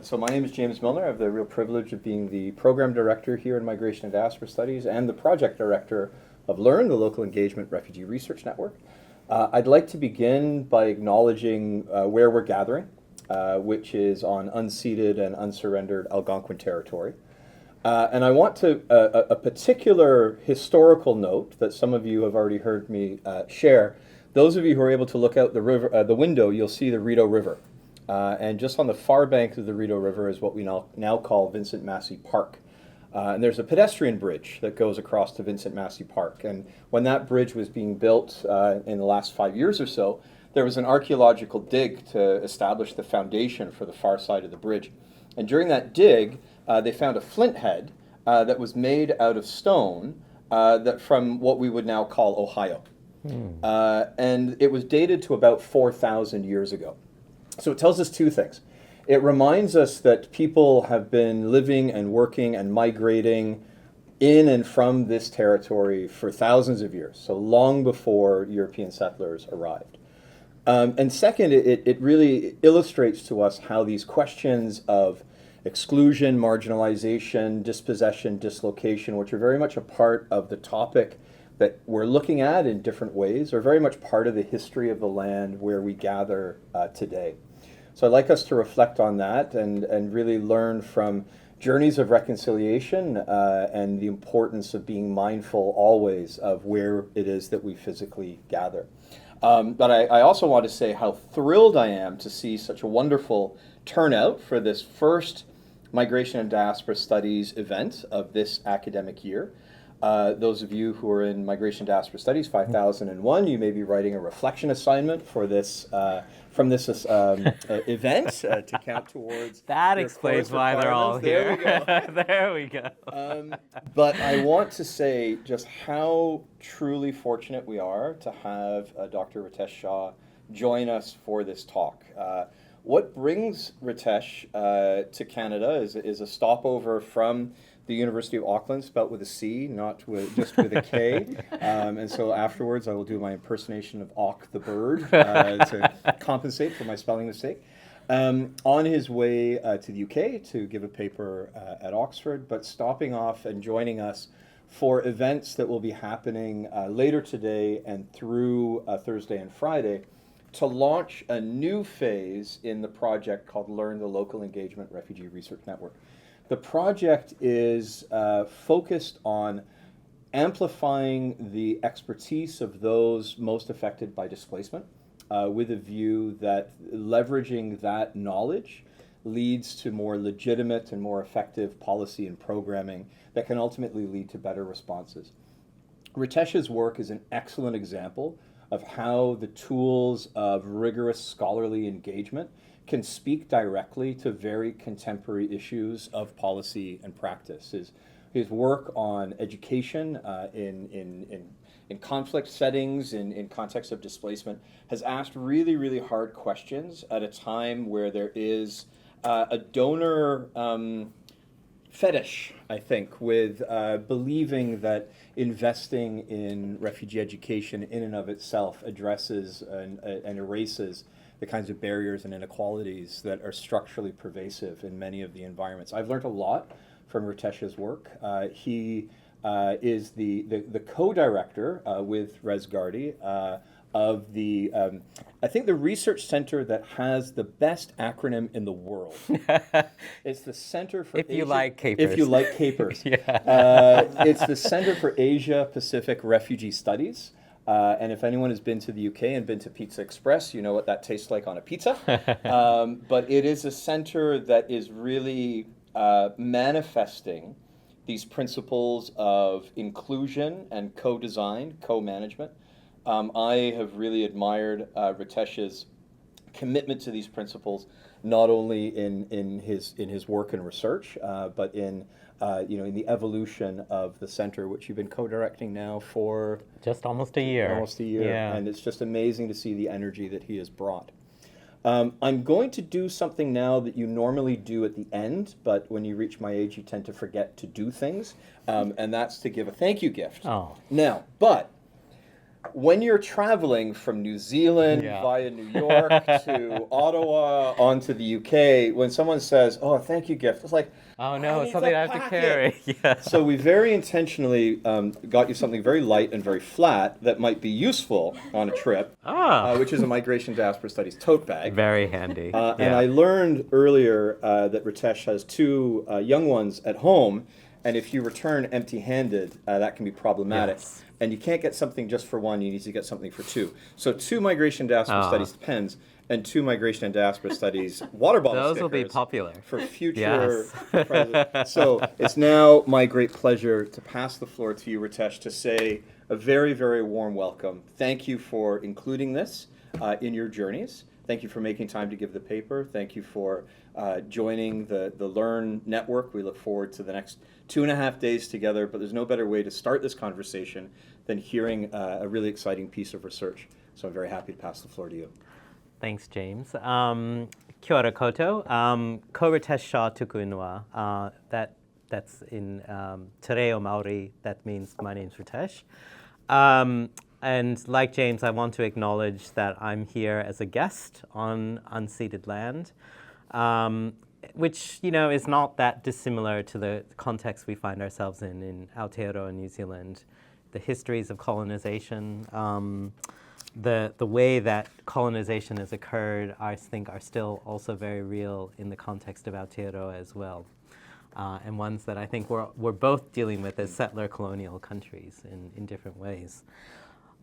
So my name is James Milner. I have the real privilege of being the program director here in Migration and Diaspora Studies and the project director of LEARN, the Local Engagement Refugee Research Network. I'd like to begin by acknowledging where we're gathering, which is on unceded and unsurrendered Algonquin territory. And I want to, a particular historical note that some of you have already heard me share. Those of you who are able to look out the window, you'll see the Rideau River. And just on the far bank of the Rideau River is what we now call Vincent Massey Park. And there's a pedestrian bridge that goes across to Vincent Massey Park. And when that bridge was being built in the last 5 years or so, there was an archaeological dig to establish the foundation for the far side of the bridge. And during that dig, they found a flint head that was made out of stone that from what we would now call Ohio. And it was dated to about 4,000 years ago. So it tells us two things. It reminds us that people have been living and working and migrating in and from this territory for thousands of years, so long before European settlers arrived. And second, it really illustrates to us how these questions of exclusion, marginalization, dispossession, dislocation, which are very much a part of the topic that we're looking at in different ways, are very much part of the history of the land where we gather today. So I'd like us to reflect on that and really learn from journeys of reconciliation and the importance of being mindful always of where it is that we physically gather. But I also want to say how thrilled I am to see such a wonderful turnout for this first Migration and Diaspora Studies event of this academic year. Those of you who are in Migration and Diaspora Studies 5001, you may be writing a reflection assignment for this from this event to count towards. That explains why they're all here. There we go. But I want to say just how truly fortunate we are to have Dr. Ritesh Shah join us for this talk. What brings Ritesh to Canada is a stopover from the University of Auckland, spelt with a C, not just with a K. And so afterwards, I will do my impersonation of Auk the bird to compensate for my spelling mistake. On his way to the UK to give a paper at Oxford, but stopping off and joining us for events that will be happening later today and through Thursday and Friday to launch a new phase in the project called LEARN, the Local Engagement Refugee Research Network. The project is focused on amplifying the expertise of those most affected by displacement with a view that leveraging that knowledge leads to more legitimate and more effective policy and programming that can ultimately lead to better responses. Ritesh's work is an excellent example of how the tools of rigorous scholarly engagement can speak directly to very contemporary issues of policy and practice. His work on education in conflict settings, in context of displacement, has asked really, really hard questions at a time where there is a donor fetish, I think, with believing that investing in refugee education in and of itself addresses and erases the kinds of barriers and inequalities that are structurally pervasive in many of the environments. I've learned a lot from Ritesh's work. He is the co-director with Res Gardi of the, I think the research center that has the best acronym in the world. It's the Center for If you like capers. If you like capers. Yeah. It's the Center for Asia Pacific Refugee Studies. And if anyone has been to the UK and been to Pizza Express, you know what that tastes like on a pizza. But it is a center that is really manifesting these principles of inclusion and co-design, co-management. I have really admired Ritesh's commitment to these principles, not only in his work and research, but in the evolution of the center, which you've been co-directing now for just almost a year. Yeah. And it's just amazing to see the energy that he has brought. I'm going to do something now that you normally do at the end, but when you reach my age, you tend to forget to do things, and that's to give a thank you gift. Oh. Now, but when you're traveling from New Zealand Yeah. via New York to Ottawa onto the UK, when someone says, "Oh, thank you, gift," it's like, Oh I no, it's need something to I have to pack it. carry. Yeah. So we very intentionally got you something very light and very flat that might be useful on a trip, Ah, which is a Migration Diaspora Studies tote bag. very handy. And Yeah. I learned earlier that Ritesh has two young ones at home, and if you return empty-handed, that can be problematic. Yes. And you can't get something just for one, you need to get something for two. So two Migration Diaspora Ah. Studies pens and two Migration and Diaspora Studies water bottle Those stickers will be popular. for future Yes. presents. So it's now my great pleasure to pass the floor to you, Ritesh, to say a very, very warm welcome. Thank you for including this in your journeys. Thank you for making time to give the paper. Thank you for joining the Learn Network. We look forward to the next 2.5 days together, but there's no better way to start this conversation than hearing a really exciting piece of research. So I'm very happy to pass the floor to you. Thanks, James. Kia ora koutou. Ko Ritesh Shah tuku ingoa. That's in Te Reo Māori. That means my name's Ritesh. And like James, I want to acknowledge that I'm here as a guest on unceded land, which is not that dissimilar to the context we find ourselves in Aotearoa, New Zealand. The histories of colonization, the way that colonization has occurred, I think, are still also very real in the context of Aotearoa as well, and ones that I think we're both dealing with as settler colonial countries in different ways.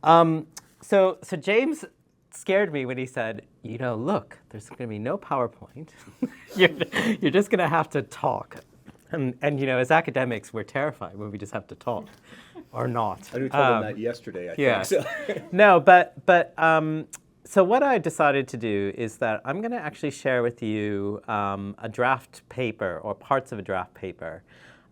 So James scared me when he said, look, there's going to be no PowerPoint. You're just going to have to talk. And as academics, we're terrified when we just have to talk or not. I told them that yesterday, I yeah. think. So. No, but so what I decided to do is that I'm going to actually share with you a draft paper or parts of a draft paper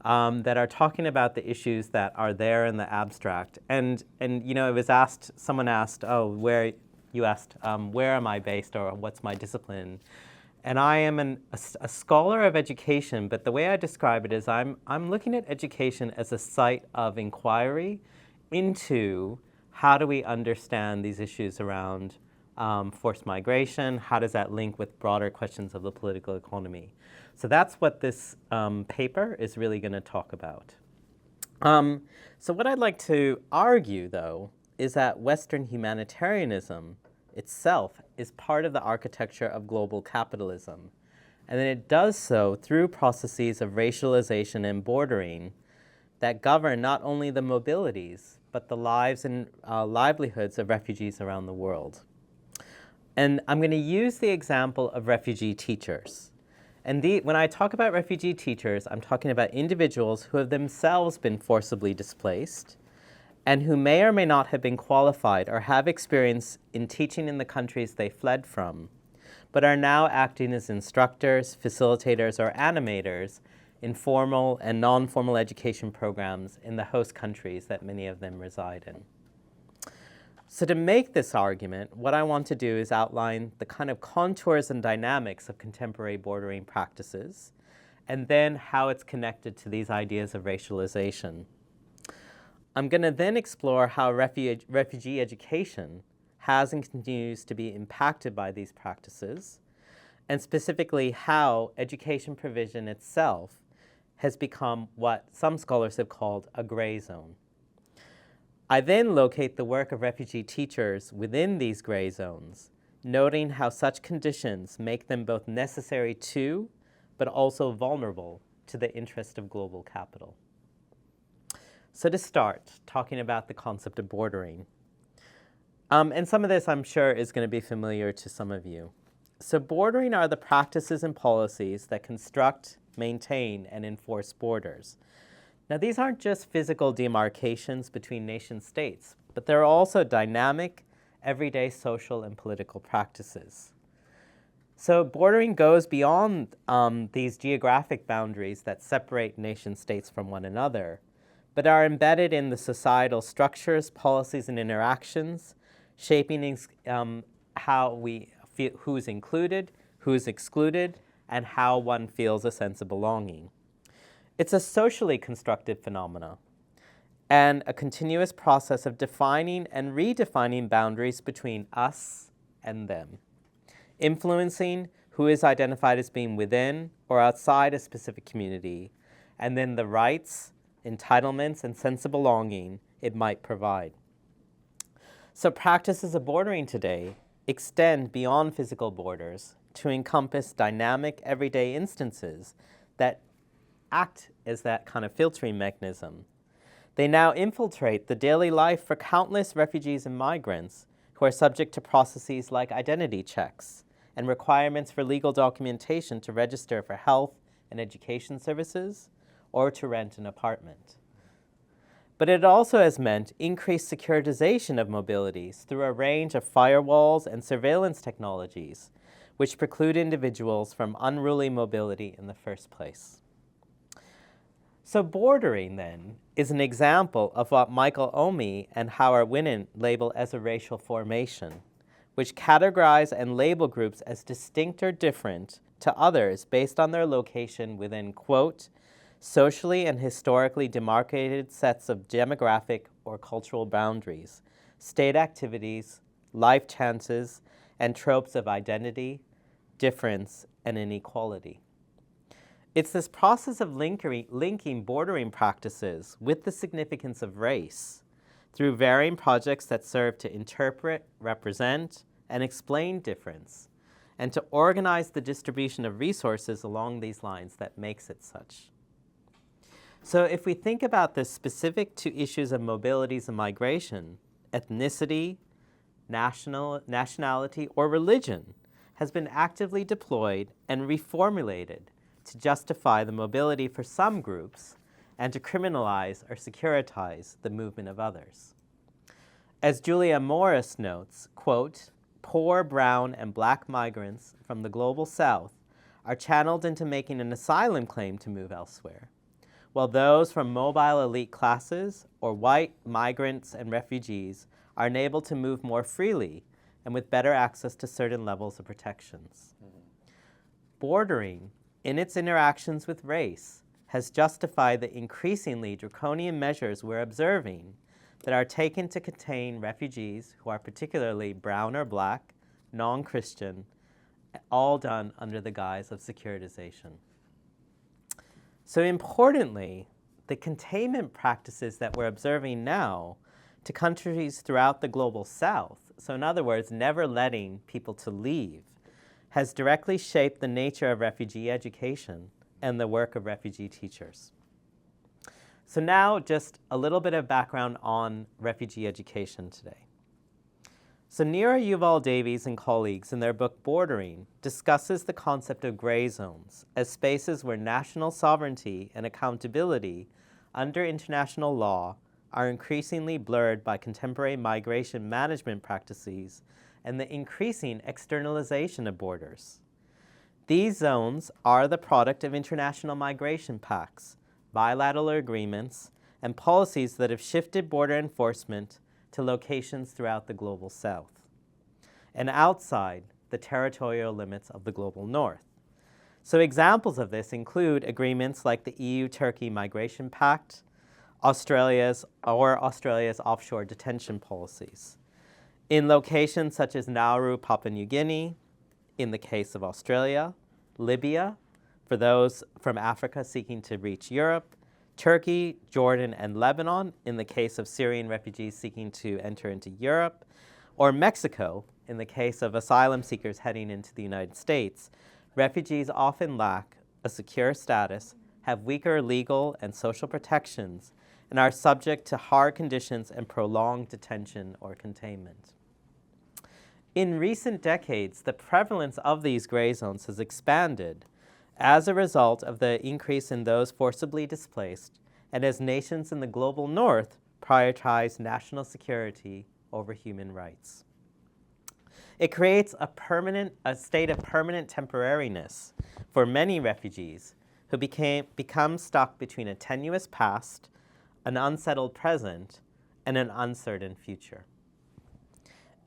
that are talking about the issues that are there in the abstract. And it was asked, someone asked, where am I based or what's my discipline? And I am a scholar of education, but the way I describe it is I'm looking at education as a site of inquiry into how do we understand these issues around forced migration, how does that link with broader questions of the political economy. So that's what this paper is really going to talk about. So what I'd like to argue, though, is that Western humanitarianism itself is part of the architecture of global capitalism. And then it does so through processes of racialization and bordering that govern not only the mobilities, but the lives and livelihoods of refugees around the world. And I'm going to use the example of refugee teachers. And when I talk about refugee teachers, I'm talking about individuals who have themselves been forcibly displaced and who may or may not have been qualified or have experience in teaching in the countries they fled from, but are now acting as instructors, facilitators, or animators in formal and non-formal education programs in the host countries that many of them reside in. So to make this argument, what I want to do is outline the kind of contours and dynamics of contemporary bordering practices, and then how it's connected to these ideas of racialization. I'm going to then explore how refugee education has and continues to be impacted by these practices, and specifically how education provision itself has become what some scholars have called a gray zone. I then locate the work of refugee teachers within these gray zones, noting how such conditions make them both necessary to, but also vulnerable to the interest of global capital. So to start, talking about the concept of bordering. And some of this, I'm sure, is going to be familiar to some of you. So bordering are the practices and policies that construct, maintain, and enforce borders. Now, these aren't just physical demarcations between nation states, but they're also dynamic, everyday social and political practices. So bordering goes beyond these geographic boundaries that separate nation states from one another, but are embedded in the societal structures, policies, and interactions, shaping how we feel, who's included, who's excluded, and how one feels a sense of belonging. It's a socially constructed phenomena. and a continuous process of defining and redefining boundaries between us and them, influencing who is identified as being within or outside a specific community, and then the rights, entitlements, and sense of belonging it might provide. So practices of bordering today extend beyond physical borders to encompass dynamic everyday instances that act as that kind of filtering mechanism. They now infiltrate the daily life for countless refugees and migrants who are subject to processes like identity checks and requirements for legal documentation to register for health and education services or to rent an apartment. But it also has meant increased securitization of mobilities through a range of firewalls and surveillance technologies, which preclude individuals from unruly mobility in the first place. So bordering, then, is an example of what Michael Omi and Howard Winant label as a racial formation, which categorize and label groups as distinct or different to others based on their location within, quote, socially and historically demarcated sets of demographic or cultural boundaries, state activities, life chances, and tropes of identity, difference, and inequality. It's this process of linking bordering practices with the significance of race through varying projects that serve to interpret, represent, and explain difference, and to organize the distribution of resources along these lines that makes it such. So if we think about this specific to issues of mobilities and migration, ethnicity, nationality, or religion has been actively deployed and reformulated to justify the mobility for some groups and to criminalize or securitize the movement of others. As Julia Morris notes, quote, poor brown and black migrants from the global south are channeled into making an asylum claim to move elsewhere, while those from mobile elite classes or white migrants and refugees are enabled to move more freely and with better access to certain levels of protections. Bordering, in its interactions with race, has justified the increasingly draconian measures we're observing that are taken to contain refugees who are particularly brown or black, non-Christian, all done under the guise of securitization. So importantly, the containment practices that we're observing now to countries throughout the global south, so in other words, never letting people to leave, has directly shaped the nature of refugee education and the work of refugee teachers. So now just a little bit of background on refugee education today. So Neera Yuval Davies and colleagues in their book Bordering discusses the concept of gray zones as spaces where national sovereignty and accountability under international law are increasingly blurred by contemporary migration management practices and the increasing externalization of borders. These zones are the product of international migration pacts, bilateral agreements, and policies that have shifted border enforcement to locations throughout the global south and outside the territorial limits of the global north. So examples of this include agreements like the EU-Turkey Migration Pact, Australia's offshore detention policies. In locations such as Nauru, Papua New Guinea, in the case of Australia, Libya, for those from Africa seeking to reach Europe, Turkey, Jordan, and Lebanon, in the case of Syrian refugees seeking to enter into Europe, or Mexico, in the case of asylum seekers heading into the United States. Refugees often lack a secure status, have weaker legal and social protections, and are subject to hard conditions and prolonged detention or containment. In recent decades, the prevalence of these gray zones has expanded as a result of the increase in those forcibly displaced and as nations in the global north prioritize national security over human rights. It creates a state of permanent temporariness for many refugees who become stuck between a tenuous past, an unsettled present, and an uncertain future.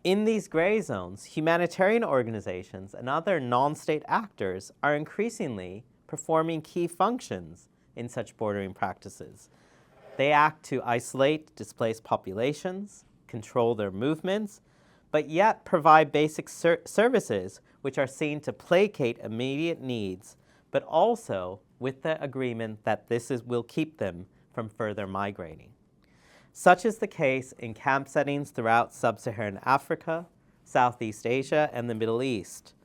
In these gray zones, humanitarian organizations and other non-state actors are increasingly performing key functions in such bordering practices. They act to isolate displaced populations, control their movements, but yet provide basic services which are seen to placate immediate needs, but also with the agreement that will keep them from further migrating. Such is the case in camp settings throughout sub-Saharan Africa, Southeast Asia, and the Middle East,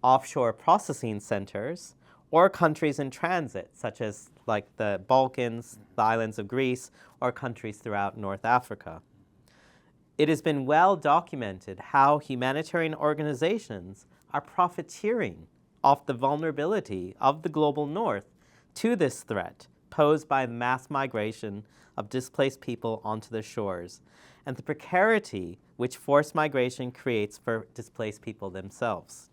offshore processing centers, or countries in transit, such as like the Balkans, the islands of Greece, or countries throughout North Africa. It has been well documented how humanitarian organizations are profiteering off the vulnerability of the global North to this threat posed by the mass migration of displaced people onto the shores, and the precarity which forced migration creates for displaced people themselves.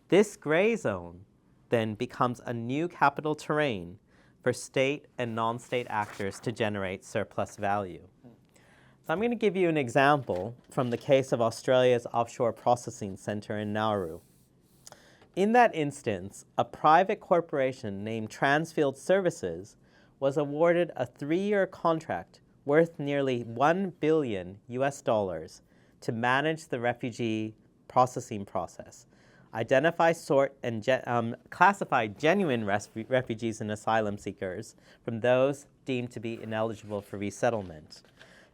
This gray zone then becomes a new capital terrain for state and non-state actors to generate surplus value. So I'm going to give you an example from the case of Australia's offshore processing center in Nauru. In that instance, a private corporation named Transfield Services was awarded a 3-year contract worth nearly $1 billion to manage the refugee processing process, identify, sort, and classify genuine refugees and asylum seekers from those deemed to be ineligible for resettlement.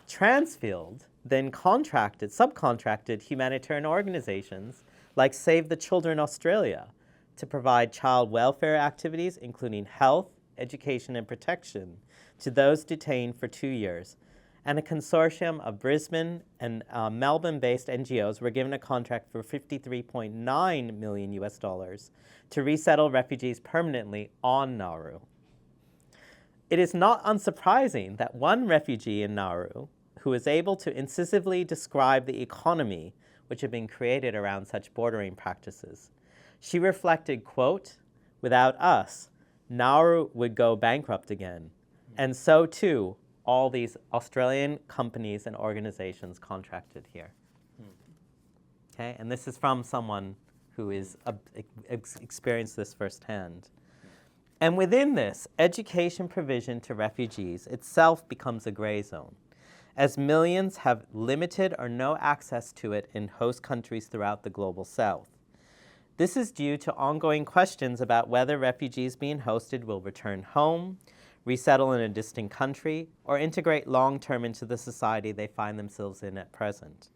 Transfield then subcontracted humanitarian organizations like Save the Children Australia to provide child welfare activities, including health, education, and protection, to those detained for 2 years. And a consortium of Brisbane and Melbourne-based NGOs were given a contract for $53.9 million to resettle refugees permanently on Nauru. It is not unsurprising that one refugee in Nauru, who is able to incisively describe the economy which had been created around such bordering practices. She reflected, quote, "Without us, Nauru would go bankrupt again, and so too all these Australian companies and organizations contracted here." Okay, and this is from someone who is experienced this firsthand. And within this, education provision to refugees itself becomes a gray zone, as millions have limited or no access to it in host countries throughout the global South. This is due to ongoing questions about whether refugees being hosted will return home, resettle in a distant country, or integrate long-term into the society they find themselves in at present.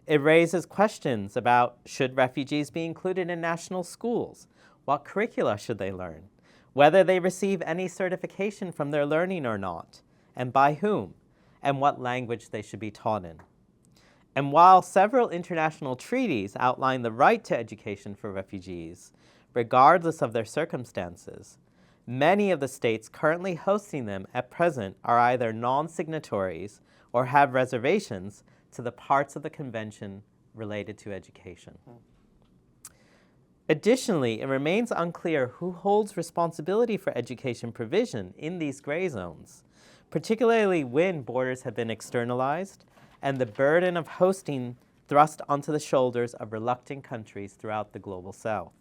It raises questions about, should refugees be included in national schools? What curricula should they learn? Whether they receive any certification from their learning or not, and by whom, and what language they should be taught in. And while several international treaties outline the right to education for refugees, regardless of their circumstances, many of the states currently hosting them at present are either non-signatories or have reservations to the parts of the convention related to education. Additionally, it remains unclear who holds responsibility for education provision in these gray zones, particularly when borders have been externalized and the burden of hosting thrust onto the shoulders of reluctant countries throughout the global South.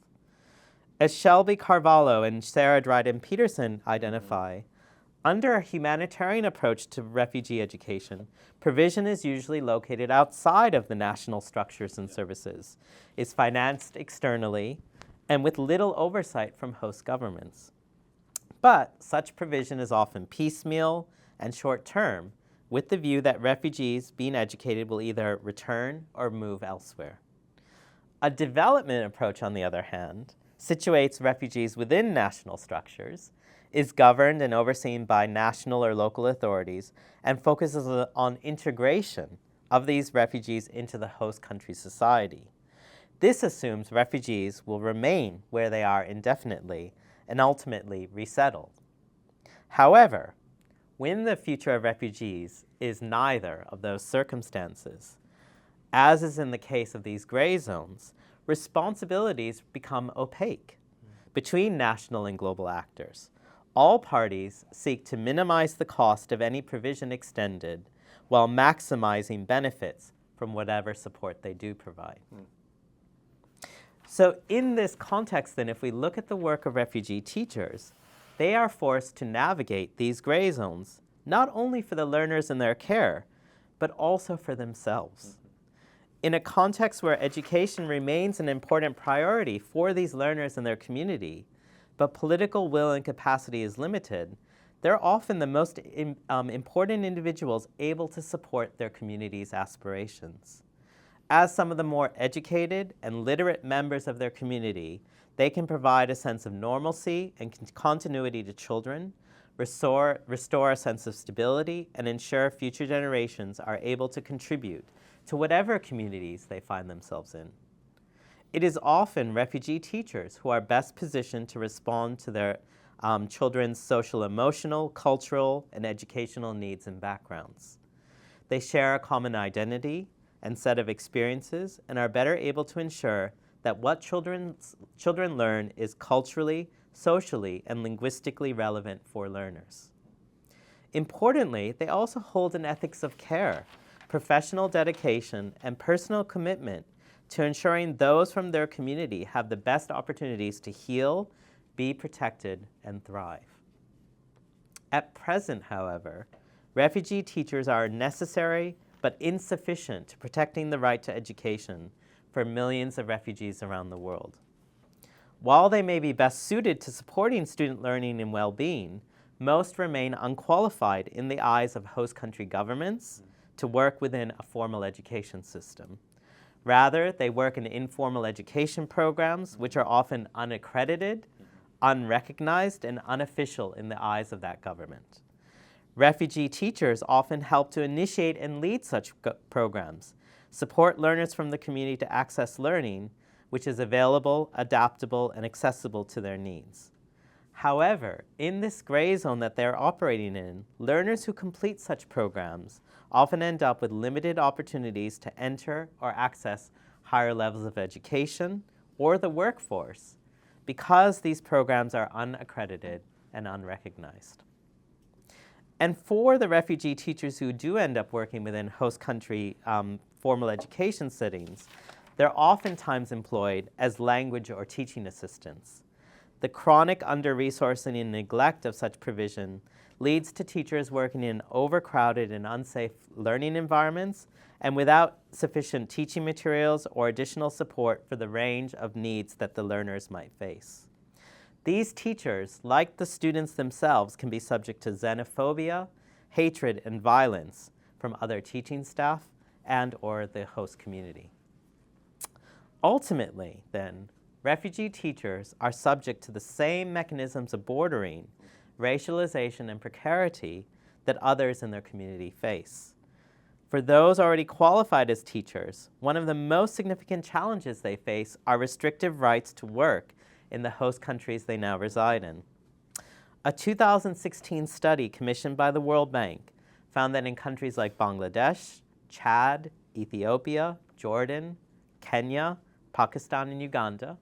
As Shelby Carvalho and Sarah Dryden-Peterson identify, under a humanitarian approach to refugee education, provision is usually located outside of the national structures and services, is financed externally, and with little oversight from host governments. But such provision is often piecemeal and short-term, with the view that refugees being educated will either return or move elsewhere. A development approach, on the other hand, situates refugees within national structures, is governed and overseen by national or local authorities, and focuses on integration of these refugees into the host country's society. This assumes refugees will remain where they are indefinitely and ultimately resettled. However, when the future of refugees is neither of those circumstances, as is in the case of these gray zones, responsibilities become opaque between national and global actors. All parties seek to minimize the cost of any provision extended while maximizing benefits from whatever support they do provide. So in this context, then, if we look at the work of refugee teachers, they are forced to navigate these gray zones not only for the learners in their care, but also for themselves. In a context where education remains an important priority for these learners and their community, but political will and capacity is limited, they're often the most important individuals able to support their community's aspirations. As some of the more educated and literate members of their community, they can provide a sense of normalcy and continuity to children, restore a sense of stability, and ensure future generations are able to contribute to whatever communities they find themselves in. It is often refugee teachers who are best positioned to respond to their children's social, emotional, cultural, and educational needs and backgrounds. They share a common identity and set of experiences and are better able to ensure that what children learn is culturally, socially, and linguistically relevant for learners. Importantly, they also hold an ethics of care, professional dedication, and personal commitment to ensuring those from their community have the best opportunities to heal, be protected, and thrive. At present, however, refugee teachers are necessary but insufficient to protecting the right to education for millions of refugees around the world. While they may be best suited to supporting student learning and well-being, most remain unqualified in the eyes of host country governments to work within a formal education system. Rather, they work in informal education programs, which are often unaccredited, unrecognized, and unofficial in the eyes of that government. Refugee teachers often help to initiate and lead such programs, support learners from the community to access learning, which is available, adaptable, and accessible to their needs. However, in this gray zone that they're operating in, learners who complete such programs often end up with limited opportunities to enter or access higher levels of education or the workforce because these programs are unaccredited and unrecognized. And for the refugee teachers who do end up working within host country formal education settings, they're oftentimes employed as language or teaching assistants. The chronic under-resourcing and neglect of such provision leads to teachers working in overcrowded and unsafe learning environments and without sufficient teaching materials or additional support for the range of needs that the learners might face. These teachers, like the students themselves, can be subject to xenophobia, hatred, and violence from other teaching staff and/or the host community. Ultimately, then, refugee teachers are subject to the same mechanisms of bordering, racialization, and precarity that others in their community face. For those already qualified as teachers, one of the most significant challenges they face are restrictive rights to work in the host countries they now reside in. A 2016 study commissioned by the World Bank found that in countries like Bangladesh, Chad, Ethiopia, Jordan, Kenya, Pakistan, and Uganda,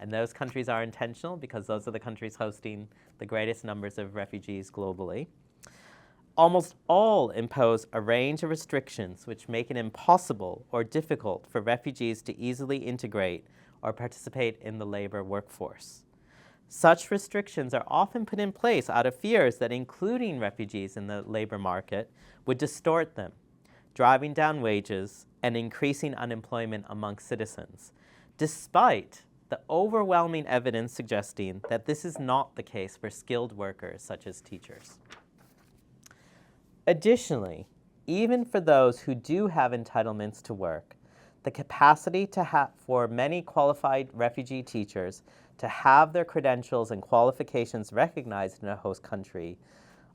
and those countries are intentional because those are the countries hosting the greatest numbers of refugees globally, almost all impose a range of restrictions which make it impossible or difficult for refugees to easily integrate or participate in the labor workforce. Such restrictions are often put in place out of fears that including refugees in the labor market would distort them, driving down wages and increasing unemployment among citizens, despite the overwhelming evidence suggesting that this is not the case for skilled workers such as teachers. Additionally, even for those who do have entitlements to work, the capacity for many qualified refugee teachers to have their credentials and qualifications recognized in a host country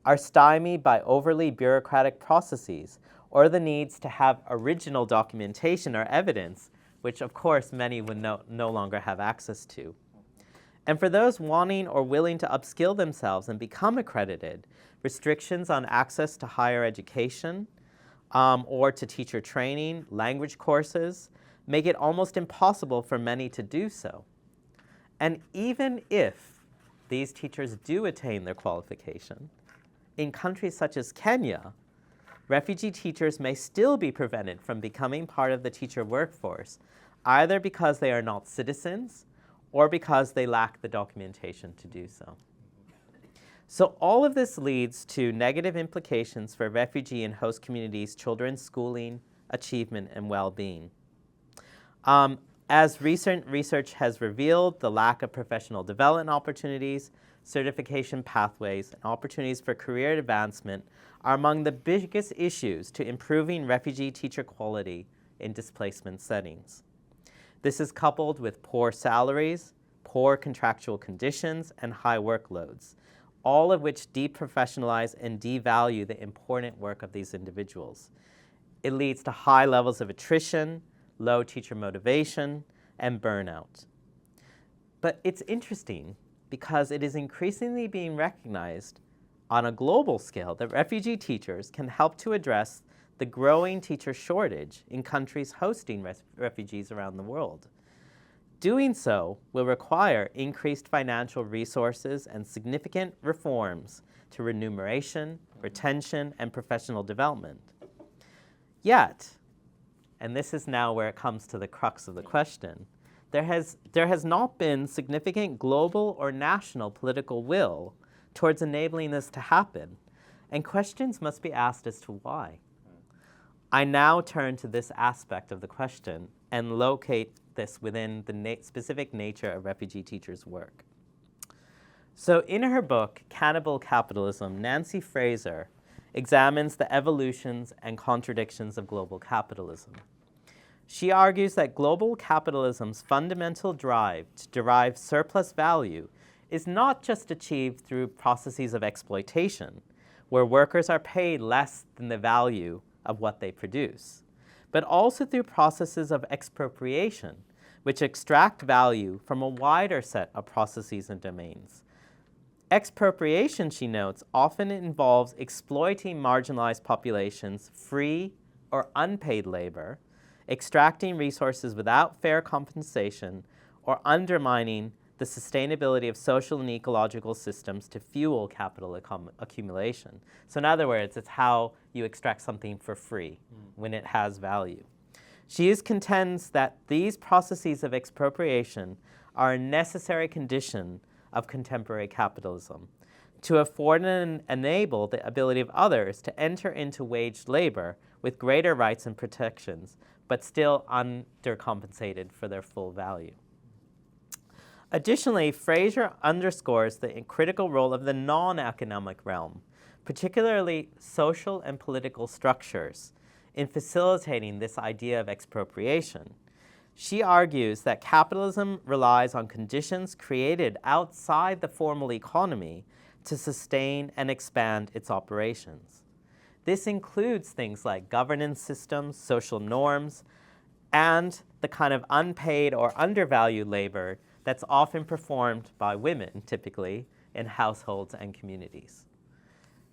are stymied by overly bureaucratic processes or the needs to have original documentation or evidence, which of course many would no longer have access to. And for those wanting or willing to upskill themselves and become accredited, restrictions on access to higher education or to teacher training, language courses, make it almost impossible for many to do so. And even if these teachers do attain their qualification, in countries such as Kenya, refugee teachers may still be prevented from becoming part of the teacher workforce, either because they are not citizens or because they lack the documentation to do so. So all of this leads to negative implications for refugee and host communities' children's schooling, achievement, and well-being. As recent research has revealed, the lack of professional development opportunities, certification pathways, and opportunities for career advancement are among the biggest issues to improving refugee teacher quality in displacement settings. This is coupled with poor salaries, poor contractual conditions, and high workloads, all of which deprofessionalize and devalue the important work of these individuals. It leads to high levels of attrition, low teacher motivation, and burnout. But it's interesting because it is increasingly being recognized on a global scale that refugee teachers can help to address the growing teacher shortage in countries hosting refugees around the world. Doing so will require increased financial resources and significant reforms to remuneration, retention, and professional development. Yet, and this is now where it comes to the crux of the question, there has not been significant global or national political will towards enabling this to happen, and questions must be asked as to why. I now turn to this aspect of the question and locate this within the specific nature of refugee teachers' work. So in her book, Cannibal Capitalism, Nancy Fraser examines the evolutions and contradictions of global capitalism. She argues that global capitalism's fundamental drive to derive surplus value is not just achieved through processes of exploitation, where workers are paid less than the value of what they produce, but also through processes of expropriation, which extract value from a wider set of processes and domains. Expropriation, she notes, often involves exploiting marginalized populations' free or unpaid labor, extracting resources without fair compensation, or undermining the sustainability of social and ecological systems to fuel capital accumulation. So in other words, it's how you extract something for free when it has value. She contends that these processes of expropriation are a necessary condition of contemporary capitalism to afford and enable the ability of others to enter into waged labor with greater rights and protections, but still undercompensated for their full value. Additionally, Fraser underscores the critical role of the non-economic realm, particularly social and political structures, in facilitating this idea of expropriation. She argues that capitalism relies on conditions created outside the formal economy to sustain and expand its operations. This includes things like governance systems, social norms, and the kind of unpaid or undervalued labor that's often performed by women, typically, in households and communities.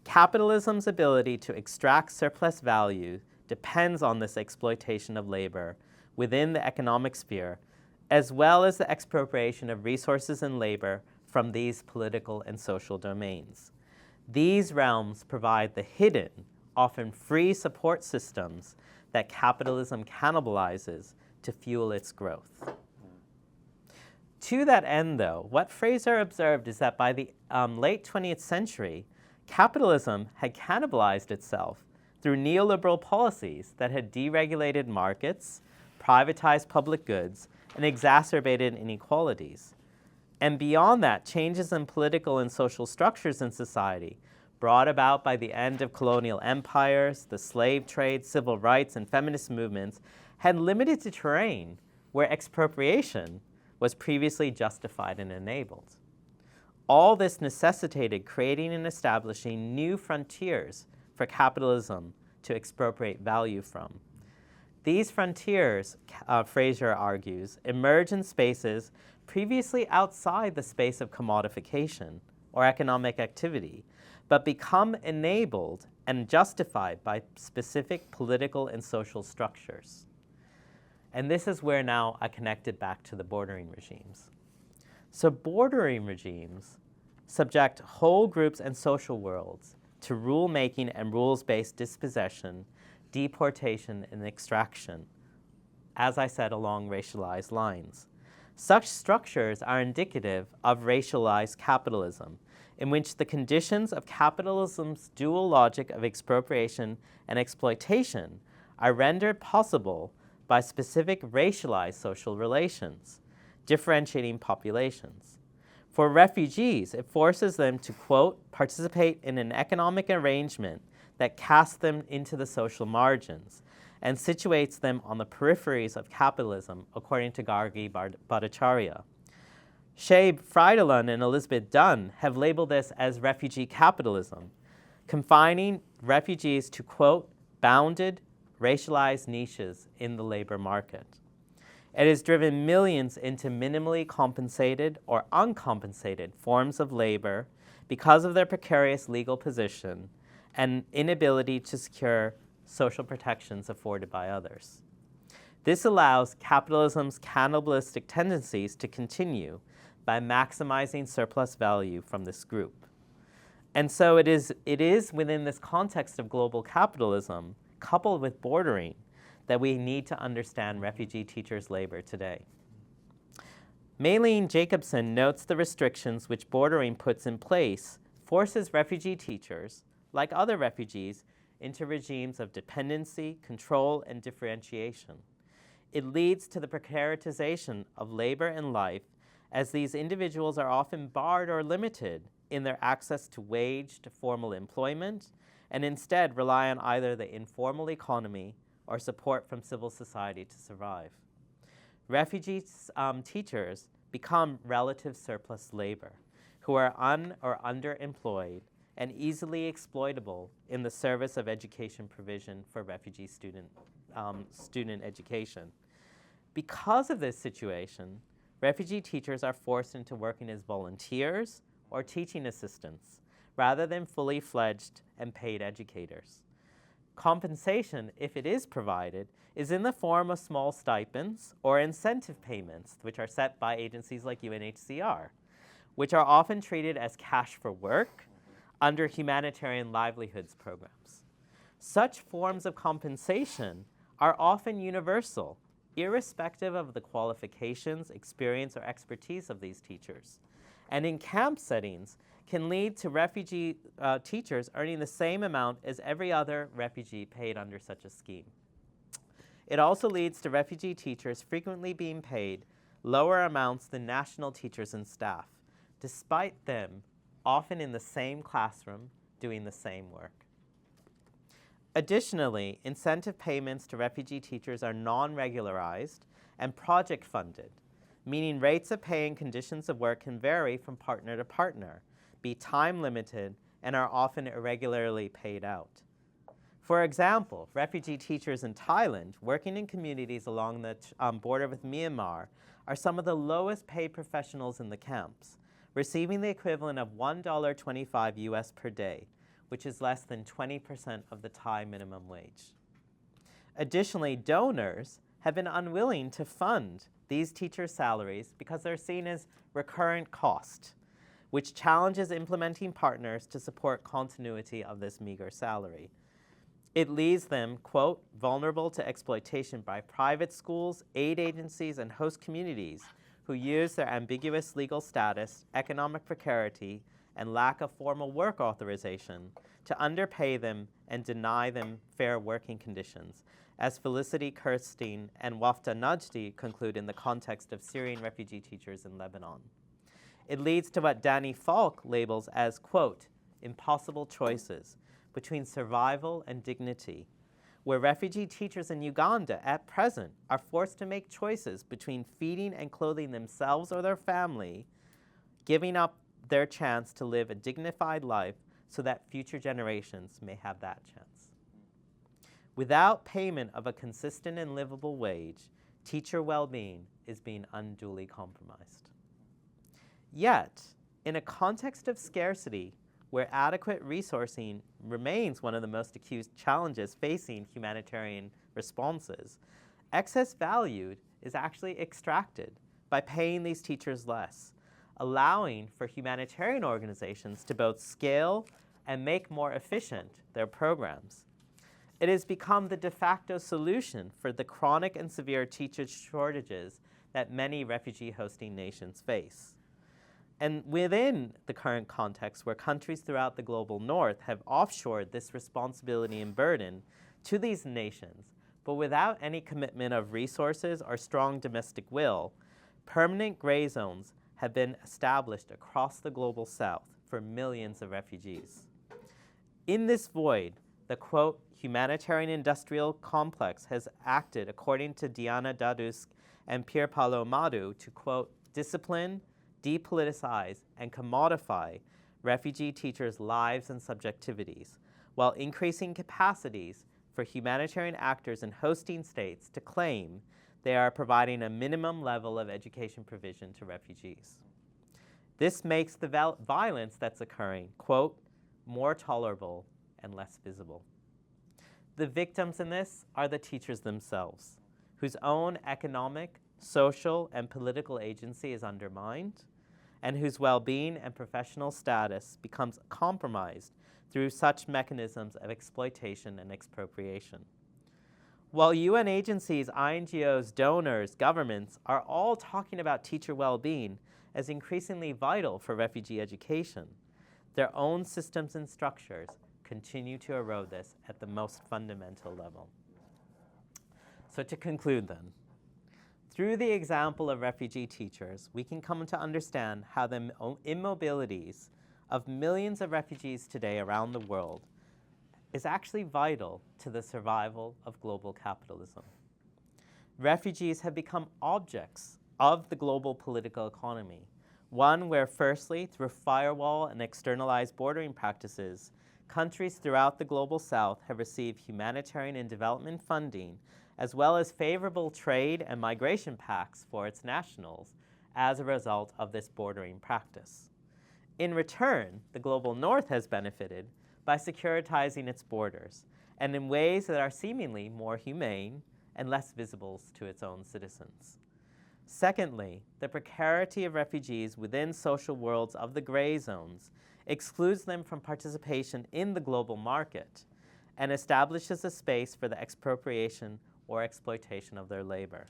Capitalism's ability to extract surplus value depends on this exploitation of labor within the economic sphere, as well as the expropriation of resources and labor from these political and social domains. These realms provide the hidden, often free support systems that capitalism cannibalizes to fuel its growth. To that end, though, what Fraser observed is that by the late 20th century, capitalism had cannibalized itself through neoliberal policies that had deregulated markets, privatized public goods, and exacerbated inequalities. And beyond that, changes in political and social structures in society, brought about by the end of colonial empires, the slave trade, civil rights, and feminist movements, had limited the terrain where expropriation was previously justified and enabled. All this necessitated creating and establishing new frontiers for capitalism to expropriate value from. These frontiers, Fraser argues, emerge in spaces previously outside the space of commodification or economic activity, but become enabled and justified by specific political and social structures. And this is where now I connected back to the bordering regimes. So bordering regimes subject whole groups and social worlds to rule-making and rules-based dispossession, deportation, and extraction, as I said, along racialized lines. Such structures are indicative of racialized capitalism, in which the conditions of capitalism's dual logic of expropriation and exploitation are rendered possible by specific racialized social relations, differentiating populations. For refugees, it forces them to, quote, participate in an economic arrangement that casts them into the social margins and situates them on the peripheries of capitalism, according to Gargi Bhattacharya. Shabe Freidelund and Elizabeth Dunn have labeled this as refugee capitalism, confining refugees to, quote, bounded, racialized niches in the labor market. It has driven millions into minimally compensated or uncompensated forms of labor because of their precarious legal position and inability to secure social protections afforded by others. This allows capitalism's cannibalistic tendencies to continue by maximizing surplus value from this group. And so it is within this context of global capitalism, coupled with bordering, that we need to understand refugee teachers' labor today. Maylene Jacobson notes the restrictions which bordering puts in place forces refugee teachers, like other refugees, into regimes of dependency, control, and differentiation. It leads to the precaritization of labor and life, as these individuals are often barred or limited in their access to waged formal employment, and instead rely on either the informal economy or support from civil society to survive. Refugee teachers become relative surplus labor, who are or underemployed and easily exploitable in the service of education provision for refugee student education. Because of this situation, refugee teachers are forced into working as volunteers or teaching assistants, rather than fully fledged and paid educators. Compensation, if it is provided, is in the form of small stipends or incentive payments, which are set by agencies like UNHCR, which are often treated as cash for work under humanitarian livelihoods programs. Such forms of compensation are often universal, irrespective of the qualifications, experience, or expertise of these teachers, and in camp settings can lead to refugee teachers earning the same amount as every other refugee paid under such a scheme. It also leads to refugee teachers frequently being paid lower amounts than national teachers and staff, despite them often in the same classroom doing the same work. Additionally, incentive payments to refugee teachers are non-regularized and project funded, meaning rates of pay and conditions of work can vary from partner to partner, be time limited, and are often irregularly paid out. For example, refugee teachers in Thailand working in communities along the border with Myanmar are some of the lowest paid professionals in the camps, receiving the equivalent of $1.25 US per day, which is less than 20% of the Thai minimum wage. Additionally, donors have been unwilling to fund these teachers' salaries because they're seen as recurrent cost, which challenges implementing partners to support continuity of this meager salary. It leaves them, quote, vulnerable to exploitation by private schools, aid agencies, and host communities who use their ambiguous legal status, economic precarity, and lack of formal work authorization to underpay them and deny them fair working conditions, as Felicity Kirstein and Wafda Najdi conclude in the context of Syrian refugee teachers in Lebanon. It leads to what Danny Falk labels as, quote, impossible choices between survival and dignity, where refugee teachers in Uganda at present are forced to make choices between feeding and clothing themselves or their family, giving up their chance to live a dignified life so that future generations may have that chance. Without payment of a consistent and livable wage, teacher well-being is being unduly compromised. Yet, in a context of scarcity, where adequate resourcing remains one of the most acute challenges facing humanitarian responses, excess value is actually extracted by paying these teachers less, allowing for humanitarian organizations to both scale and make more efficient their programs. It has become the de facto solution for the chronic and severe teacher shortages that many refugee hosting nations face. And within the current context, where countries throughout the global north have offshored this responsibility and burden to these nations, but without any commitment of resources or strong domestic will, permanent gray zones have been established across the global south for millions of refugees. In this void, the, quote, humanitarian industrial complex has acted, according to Diana Dadusk and Pier Paolo Amadu, to, quote, discipline, depoliticize, and commodify refugee teachers' lives and subjectivities, while increasing capacities for humanitarian actors and hosting states to claim they are providing a minimum level of education provision to refugees. This makes the violence that's occurring, quote, more tolerable and less visible. The victims in this are the teachers themselves, whose own economic, social, and political agency is undermined, and whose well-being and professional status becomes compromised through such mechanisms of exploitation and expropriation. While UN agencies, INGOs, donors, governments are all talking about teacher well-being as increasingly vital for refugee education, their own systems and structures continue to erode this at the most fundamental level. So to conclude then, through the example of refugee teachers, we can come to understand how the immobilities of millions of refugees today around the world is actually vital to the survival of global capitalism. Refugees have become objects of the global political economy, one where firstly, through firewall and externalized bordering practices, countries throughout the global south have received humanitarian and development funding, as well as favorable trade and migration pacts for its nationals as a result of this bordering practice. In return, the global north has benefited by securitizing its borders, and in ways that are seemingly more humane and less visible to its own citizens. Secondly, the precarity of refugees within social worlds of the gray zones excludes them from participation in the global market and establishes a space for the expropriation or exploitation of their labor.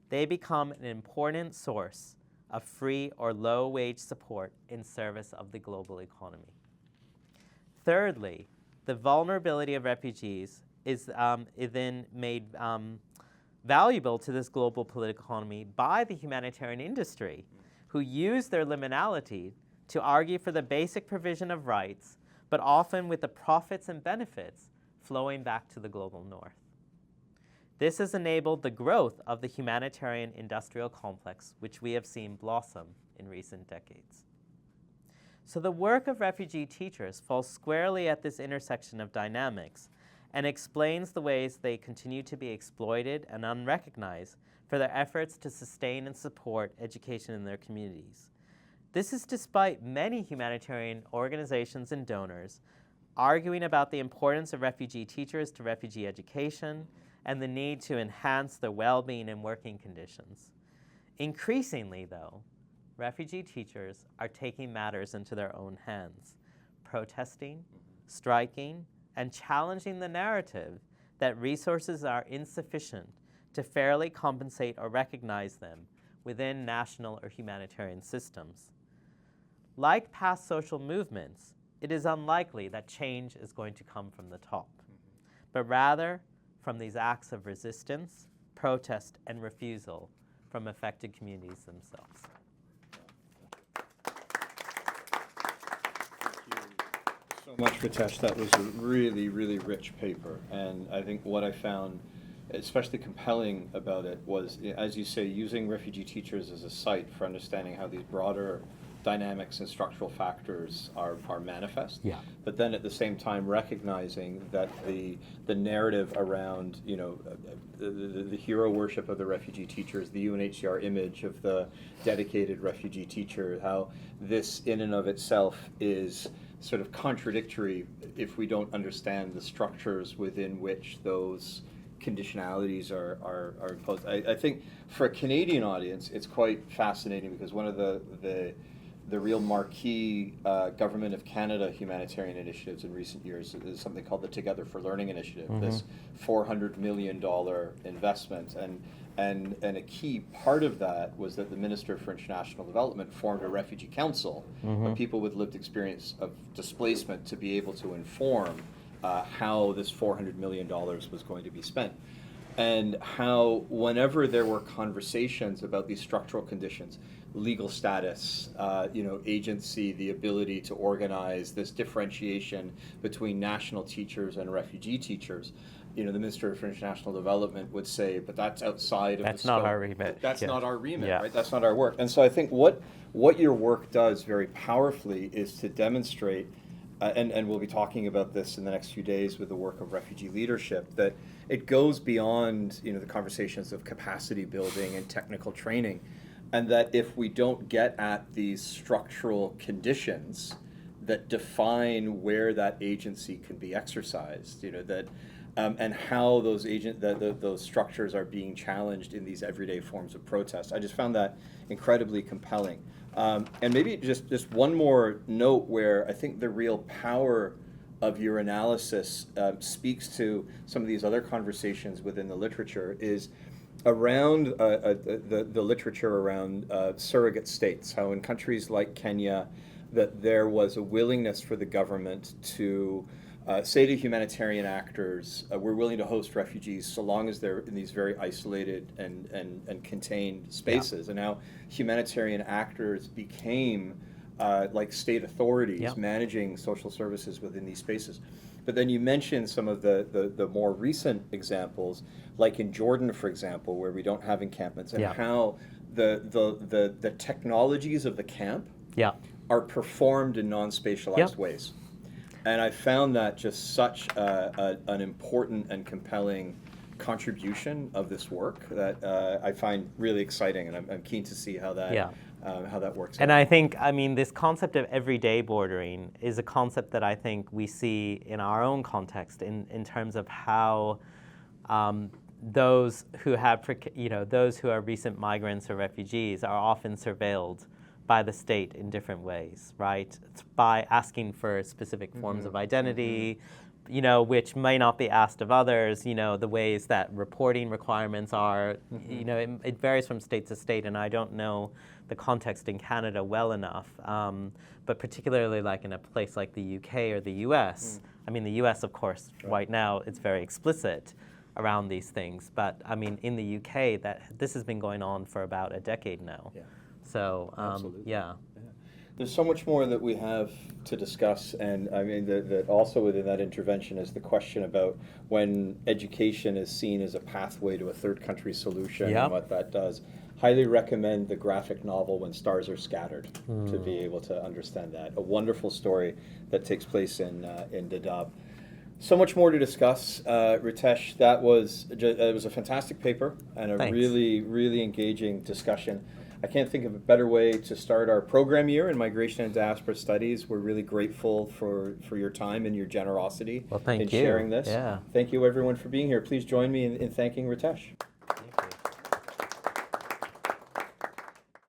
They become an important source of free or low-wage support in service of the global economy. Thirdly, the vulnerability of refugees is then made valuable to this global political economy by the humanitarian industry, who use their liminality to argue for the basic provision of rights, but often with the profits and benefits flowing back to the global north. This has enabled the growth of the humanitarian industrial complex, which we have seen blossom in recent decades. So the work of refugee teachers falls squarely at this intersection of dynamics and explains the ways they continue to be exploited and unrecognized for their efforts to sustain and support education in their communities. This is despite many humanitarian organizations and donors arguing about the importance of refugee teachers to refugee education and the need to enhance their well-being and working conditions. Increasingly, though, refugee teachers are taking matters into their own hands, protesting, striking, and challenging the narrative that resources are insufficient to fairly compensate or recognize them within national or humanitarian systems. Like past social movements, it is unlikely that change is going to come from the top, but rather from these acts of resistance, protest, and refusal from affected communities themselves. So much, Ritesh. That was a really, really rich paper. And I think what I found especially compelling about it was, as you say, using refugee teachers as a site for understanding how these broader dynamics and structural factors are manifest. Yeah. But then at the same time recognizing that the narrative around, the hero worship of the refugee teachers, the UNHCR image of the dedicated refugee teacher, how this in and of itself is sort of contradictory if we don't understand the structures within which those conditionalities are imposed. I think for a Canadian audience, it's quite fascinating because one of the the real marquee Government of Canada humanitarian initiatives in recent years is something called the Together for Learning Initiative, this $400 million investment. And a key part of that was that the Minister for International Development formed a refugee council of people with lived experience of displacement to be able to inform how this $400 million was going to be spent. And how whenever there were conversations about these structural conditions, legal status, agency, the ability to organize, this differentiation between national teachers and refugee teachers, the Minister for International Development would say, but that's outside of the scope. That's not our remit. That's not our remit, Yeah. right? That's not our work. And so I think what your work does very powerfully is to demonstrate, and we'll be talking about this in the next few days with the work of refugee leadership, that it goes beyond the conversations of capacity building and technical training, and that if we don't get at these structural conditions that define where that agency can be exercised, and how those structures are being challenged in these everyday forms of protest. I just found that incredibly compelling. And maybe just one more note where I think the real power of your analysis speaks to some of these other conversations within the literature is around the literature around surrogate states, how in countries like Kenya that there was a willingness for the government to say to humanitarian actors, we're willing to host refugees so long as they're in these very isolated and contained spaces. Yeah. And now humanitarian actors became like state authorities managing social services within these spaces. But then you mentioned some of the more recent examples, like in Jordan, for example, where we don't have encampments, and how the technologies of the camp are performed in non-spatialized ways. And I found that just such an important and compelling contribution of this work that I find really exciting, and I'm keen to see how that works And out. I think, this concept of everyday bordering is a concept that I think we see in our own context in terms of how those who are recent migrants or refugees are often surveilled by the state in different ways, right? It's by asking for specific forms of identity, which may not be asked of others, the ways that reporting requirements are, it varies from state to state, and I don't know the context in Canada well enough, but particularly like in a place like the UK or the US, the US, of course, right now, it's very explicit around these things, but in the UK, this has been going on for about a decade now. Yeah. So, There's so much more that we have to discuss, and that also within that intervention is the question about when education is seen as a pathway to a third country solution and what that does. Highly recommend the graphic novel When Stars Are Scattered to be able to understand that. A wonderful story that takes place in Dadaab. So much more to discuss, Ritesh. It was a fantastic paper and a really, really engaging discussion. I can't think of a better way to start our program year in Migration and Diaspora Studies. We're really grateful for your time and your generosity in sharing this. Yeah. Thank you, everyone, for being here. Please join me in thanking Ritesh.